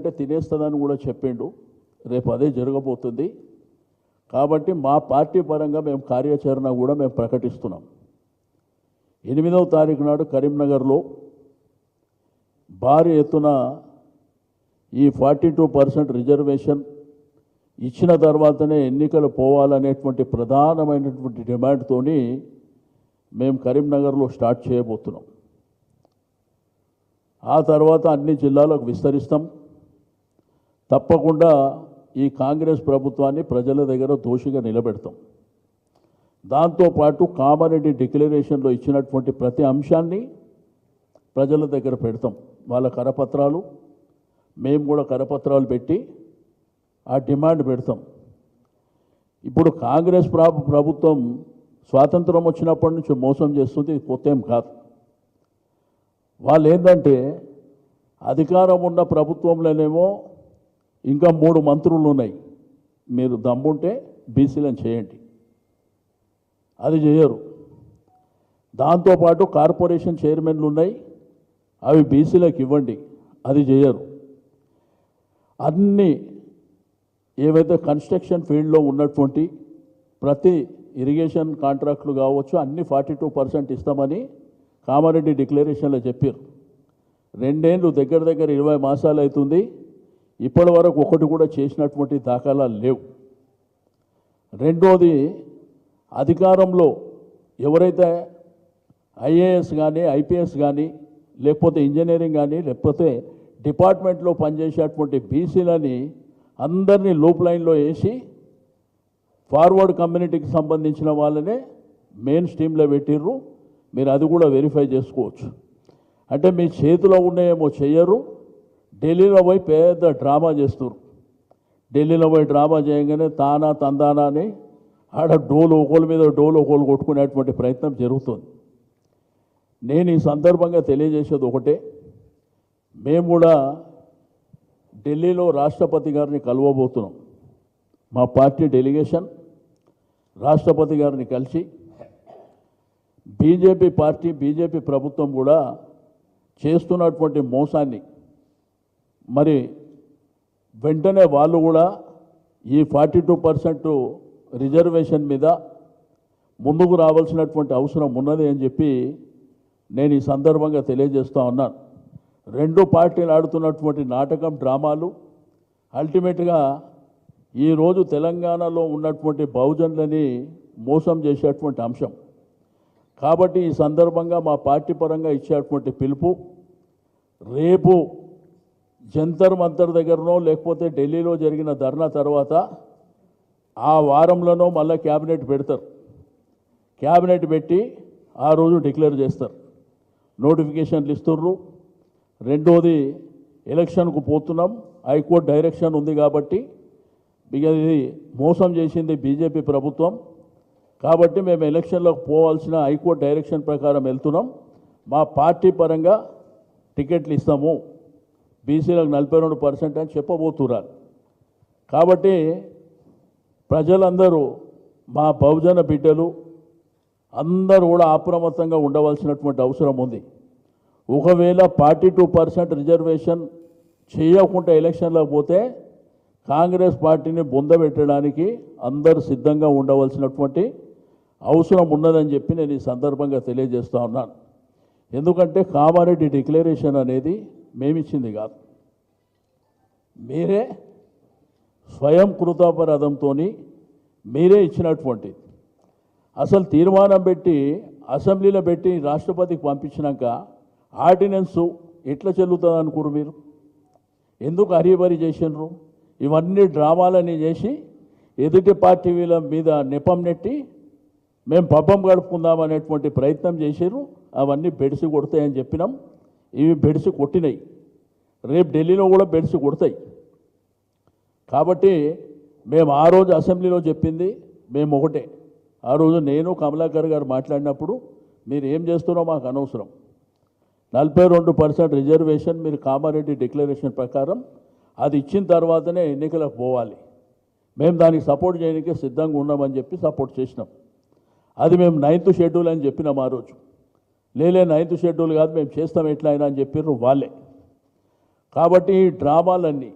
అంటే తినేస్తుందని కూడా చెప్పిండు. రేపు అదే జరగబోతుంది. కాబట్టి మా పార్టీ పరంగా మేము కార్యాచరణ కూడా మేము ప్రకటిస్తున్నాం. 8వ తారీఖు నాడు కరీంనగర్లో భారీ ఎత్తున ఈ 42% రిజర్వేషన్ ఇచ్చిన తర్వాతనే ఎన్నికలు పోవాలనేటువంటి ప్రధానమైనటువంటి డిమాండ్తోని మేము కరీంనగర్లో స్టార్ట్ చేయబోతున్నాం. ఆ తర్వాత అన్ని జిల్లాలకు విస్తరిస్తాం. తప్పకుండా ఈ కాంగ్రెస్ ప్రభుత్వాన్ని ప్రజల దగ్గర దోషిగా నిలబెడతాం. దాంతోపాటు కామారెడ్డి డిక్లరేషన్లో ఇచ్చినటువంటి ప్రతి అంశాన్ని ప్రజల దగ్గర పెడతాం. వాళ్ళ కరపత్రాలు, మేము కూడా కరపత్రాలు పెట్టి ఆ డిమాండ్ పెడతాం. ఇప్పుడు కాంగ్రెస్ ప్రభుత్వం స్వాతంత్రం వచ్చినప్పటి నుంచి మోసం చేస్తుంది. ఇది కొత్త ఏం కాదు. వాళ్ళు ఏంటంటే అధికారం ఉన్న ప్రభుత్వంలోనేమో ఇంకా 3 మంత్రులు ఉన్నాయి, మీరు దమ్ముంటే బీసీలను చేయండి, అది చేయరు. దాంతోపాటు కార్పొరేషన్ చైర్మన్లు ఉన్నాయి, అవి బీసీలకు ఇవ్వండి, అది చేయరు. అన్నీ ఏవైతే కన్స్ట్రక్షన్ ఫీల్డ్లో ఉన్నటువంటి ప్రతి ఇరిగేషన్ కాంట్రాక్టులు కావచ్చు అన్నీ 42% ఇస్తామని కామారెడ్డి డిక్లరేషన్లో చెప్పారు. 2 ఏళ్ళు దగ్గర 20 మాసాలు అవుతుంది, ఇప్పటి వరకు ఒకటి కూడా చేసినటువంటి దాఖలాలు లేవు. రెండోది, అధికారంలో ఎవరైతే ఐఏఎస్ కానీ ఐపీఎస్ కానీ లేకపోతే ఇంజనీరింగ్ కానీ లేకపోతే డిపార్ట్మెంట్లో పనిచేసేటువంటి బీసీలని అందరినీ లూప్ లైన్లో వేసి ఫార్వర్డ్ కమ్యూనిటీకి సంబంధించిన వాళ్ళనే మెయిన్ స్ట్రీమ్లో పెట్టిర్రు. మీరు అది కూడా వెరిఫై చేసుకోవచ్చు. అంటే మీ చేతిలో ఉన్నాయేమో చెయ్యరు, ఢిల్లీలో పోయి పెద్ద డ్రామా చేస్తారు. ఢిల్లీలో పోయి డ్రామా చేయగానే తానా తందానా అని ఆడ డోలు ఒకళ్ళ మీద డోలు ఒకళ్ళు కొట్టుకునేటువంటి ప్రయత్నం జరుగుతుంది. నేను ఈ సందర్భంగా తెలియజేసేది ఒకటే, మేము కూడా ఢిల్లీలో రాష్ట్రపతి గారిని కలవబోతున్నాం. మా పార్టీ డెలిగేషన్ రాష్ట్రపతి గారిని కలిసి బీజేపీ ప్రభుత్వం కూడా చేస్తున్నటువంటి మోసాన్ని మరి వెంటనే వాళ్ళు కూడా ఈ 42% రిజర్వేషన్ మీద ముందుకు రావాల్సినటువంటి అవసరం ఉన్నది అని చెప్పి నేను ఈ సందర్భంగా తెలియజేస్తూ ఉన్నాను. 2 పార్టీలు ఆడుతున్నటువంటి నాటకం, డ్రామాలు అల్టిమేట్గా ఈరోజు తెలంగాణలో ఉన్నటువంటి బహుజనులని మోసం చేసేటువంటి అంశం. కాబట్టి ఈ సందర్భంగా మా పార్టీ పరంగా ఇచ్చేటువంటి పిలుపు, రేపు జంతర్ మంతర్ దగ్గరనో లేకపోతే ఢిల్లీలో జరిగిన ధర్నా తర్వాత ఆ వారంలోనో మళ్ళీ క్యాబినెట్ పెడతారు. క్యాబినెట్ పెట్టి ఆ రోజు డిక్లేర్ చేస్తారు, నోటిఫికేషన్లు ఇస్తుర్రు. రెండోది, ఎలక్షన్కు పోతున్నాం, హైకోర్టు డైరెక్షన్ ఉంది కాబట్టి ఇది మోసం చేసింది బీజేపీ ప్రభుత్వం. కాబట్టి మేము ఎలక్షన్లోకి పోవాల్సిన హైకోర్టు డైరెక్షన్ ప్రకారం వెళ్తున్నాం. మా పార్టీ పరంగా టికెట్లు ఇస్తాము, బీసీలకు 42% అని చెప్పబోతున్నారు. కాబట్టి ప్రజలందరూ, మా బహుజన బిడ్డలు అందరూ కూడా అప్రమత్తంగా ఉండవలసినటువంటి అవసరం ఉంది. ఒకవేళ 42% రిజర్వేషన్ చేయకుండా ఎలక్షన్లోకి పోతే కాంగ్రెస్ పార్టీని బొందబెట్టడానికి అందరూ సిద్ధంగా ఉండవలసినటువంటి అవసరం ఉన్నదని చెప్పి నేను ఈ సందర్భంగా తెలియజేస్తూ ఉన్నాను. ఎందుకంటే కామారెడ్డి డిక్లరేషన్ అనేది మేమిచ్చింది కాదు, మీరే స్వయం కృతాపరాధంతో మీరే ఇచ్చినటువంటిది. అసలు తీర్మానం పెట్టి అసెంబ్లీలో పెట్టి రాష్ట్రపతికి పంపించినాక ఆర్డినెన్సు ఎట్లా చెల్లుతుంది అనుకోరు మీరు? ఎందుకు హరీబరీ చేసినారు? ఇవన్నీ డ్రామాలని చేసి ఎదుటి పార్టీ వీళ్ళ మీద నెపం నెట్టి మేము పబ్బం గడుపుకుందామనేటువంటి ప్రయత్నం చేశారు. అవన్నీ బెడిసి కొడతాయని చెప్పినాం, ఇవి బెడిసి కొట్టినాయి, రేపు ఢిల్లీలో కూడా బెడిసి కొడతాయి. కాబట్టి మేము ఆ రోజు అసెంబ్లీలో చెప్పింది మేము ఒకటే. ఆ రోజు నేను కమలాకర్ గారు మాట్లాడినప్పుడు మీరు ఏం చేస్తున్నారో మాకు అనవసరం, 42% రిజర్వేషన్ మీరు కామారెడ్డి డిక్లరేషన్ ప్రకారం అది ఇచ్చిన తర్వాతనే ఎన్నికలకు పోవాలి, మేము దానికి సపోర్ట్ చేయడానికి సిద్ధంగా ఉన్నామని చెప్పి సపోర్ట్ చేసినాం. అది మేము 9th షెడ్యూల్ అని చెప్పినాం ఆ రోజు. లేలే 9th షెడ్యూల్ కాదు, మేము చేస్తాం ఎట్లా అయినా అని చెప్పారు వాళ్ళే. కాబట్టి ఈ డ్రామాలన్నీ